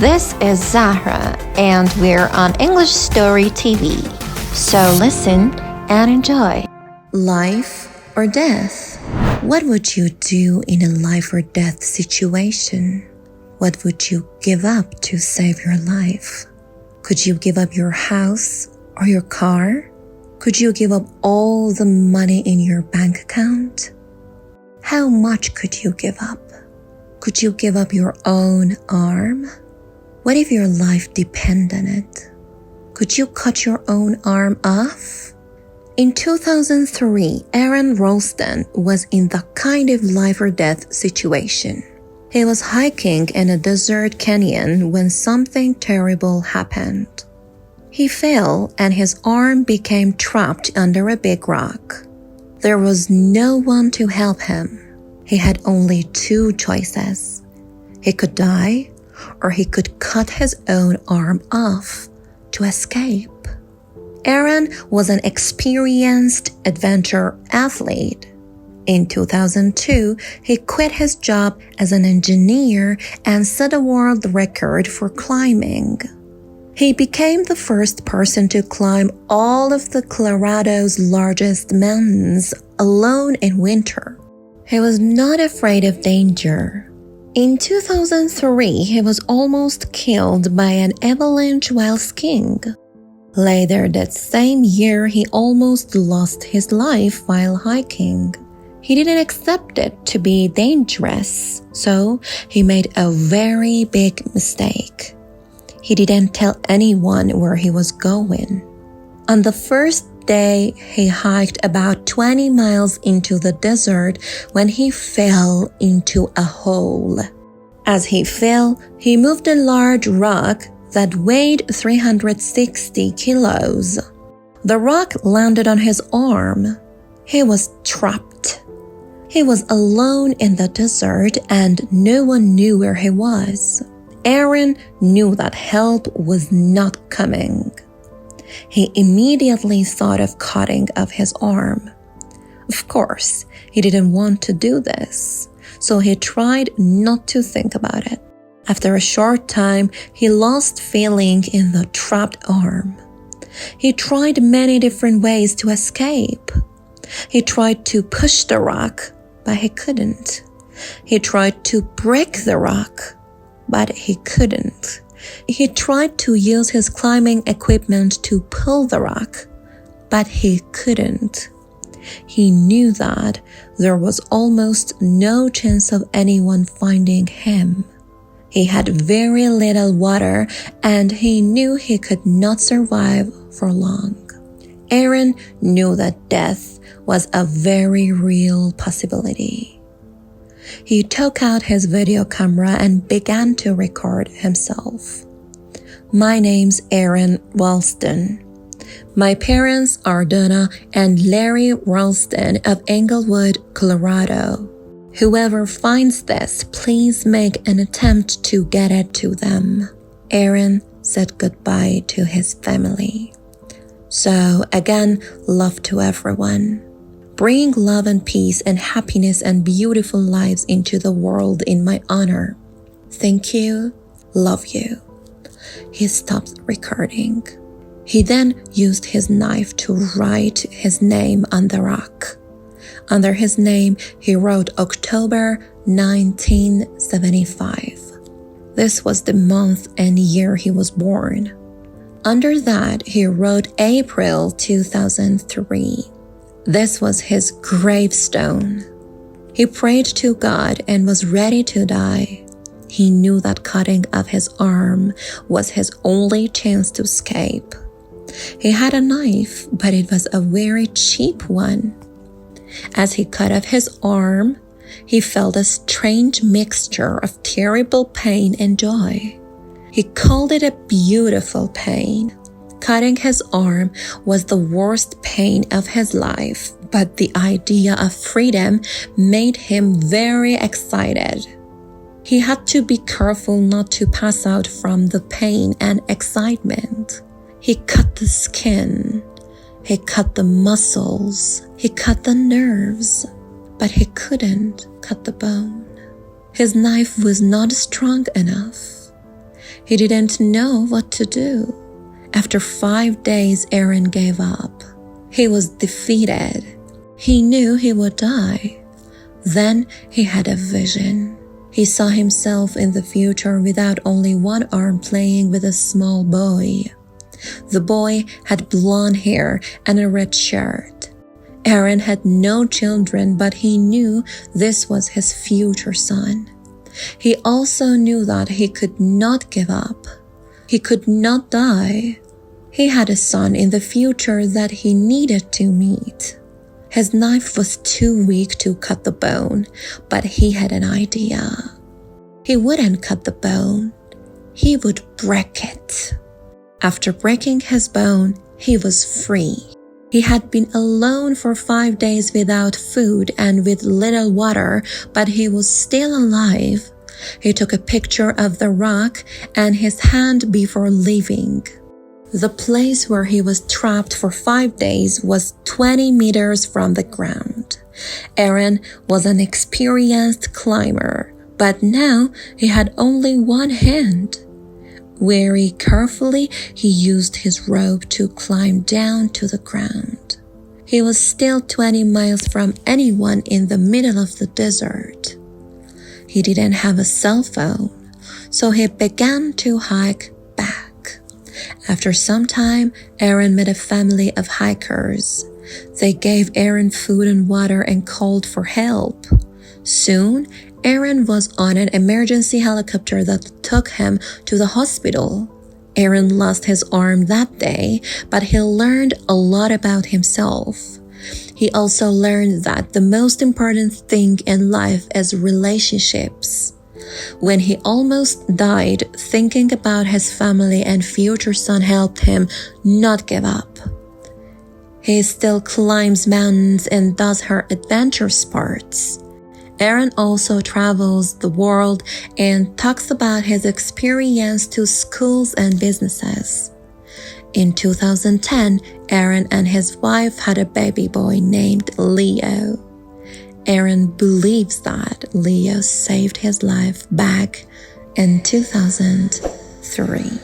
This is Zahra, and we're on English Story TV. So listen and enjoy. Life or death? What would you do in a life or death situation? What would you give up to save your life? Could you give up your house or your car? Could you give up all the money in your bank account? How much could you give up? Could you give up your own arm? What if your life depended on it? Could you cut your own arm off? In 2003, Aaron Ralston was in that kind of life or death situation. He was hiking in a desert canyon when something terrible happened. He fell and his arm became trapped under a big rock. There was no one to help him. He had only two choices. He could die, or he could cut his own arm off to escape. Aaron was an experienced adventure athlete. In 2002, he quit his job as an engineer and set a world record for climbing. He became the first person to climb all of the Colorado's largest mountains alone in winter. He was not afraid of danger. In 2003, he was almost killed by an avalanche while skiing. Later that same year, he almost lost his life while hiking. He didn't accept it to be dangerous, so he made a very big mistake. He didn't tell anyone where he was going. On the first day, he hiked about 20 miles into the desert when he fell into a hole. As he fell, he moved a large rock that weighed 360 kilos. The rock landed on his arm. He was trapped. He was alone in the desert and no one knew where he was. Aaron knew that help was not coming. He immediately thought of cutting off his arm. Of course, he didn't want to do this, so he tried not to think about it. After a short time, he lost feeling in the trapped arm. He tried many different ways to escape. He tried to push the rock, but he couldn't. He tried to break the rock, but he couldn't. He tried to use his climbing equipment to pull the rock, but he couldn't. He knew that there was almost no chance of anyone finding him. He had very little water and he knew he could not survive for long. Aaron knew that death was a very real possibility. He took out his video camera and began to record himself. My name's Aaron Ralston. My parents are Donna and Larry Ralston of Englewood, Colorado. Whoever finds this, please make an attempt to get it to them. Aaron said goodbye to his family. So again, love to everyone. Bring love and peace and happiness and beautiful lives into the world in my honor. Thank you. Love you. He stopped recording. He then used his knife to write his name on the rock. Under his name, he wrote October 1975. This was the month and year he was born. Under that, he wrote April 2003. This was his gravestone. He prayed to God and was ready to die. He knew that cutting off his arm was his only chance to escape. He had a knife, but it was a very cheap one. As he cut off his arm, he felt a strange mixture of terrible pain and joy. He called it a beautiful pain. Cutting his arm was the worst pain of his life, but the idea of freedom made him very excited. He had to be careful not to pass out from the pain and excitement. He cut the skin. He cut the muscles. He cut the nerves, but he couldn't cut the bone. His knife was not strong enough. He didn't know what to do. After 5 days, Aaron gave up. He was defeated. He knew he would die. Then he had a vision. He saw himself in the future without only one arm playing with a small boy. The boy had blonde hair and a red shirt. Aaron had no children, but he knew this was his future son. He also knew that he could not give up. He could not die. He had a son in the future that he needed to meet. His knife was too weak to cut the bone, but he had an idea. He wouldn't cut the bone. He would break it. After breaking his bone, he was free. He had been alone for 5 days without food and with little water, but he was still alive. He took a picture of the rock and his hand before leaving. The place where he was trapped for 5 days was 20 meters from the ground. Aaron was an experienced climber, but now he had only one hand. Very carefully, he used his rope to climb down to the ground. He was still 20 miles from anyone in the middle of the desert. He didn't have a cell phone, so he began to hike back. After some time, Aaron met a family of hikers. They gave Aaron food and water and called for help. Soon, Aaron was on an emergency helicopter that took him to the hospital. Aaron lost his arm that day, but he learned a lot about himself. He also learned that the most important thing in life is relationships. When he almost died, thinking about his family and future son helped him not give up. He still climbs mountains and does her adventure sports. Aaron also travels the world and talks about his experience to schools and businesses. In 2010, Aaron and his wife had a baby boy named Leo. Aaron believes that Leo saved his life back in 2003.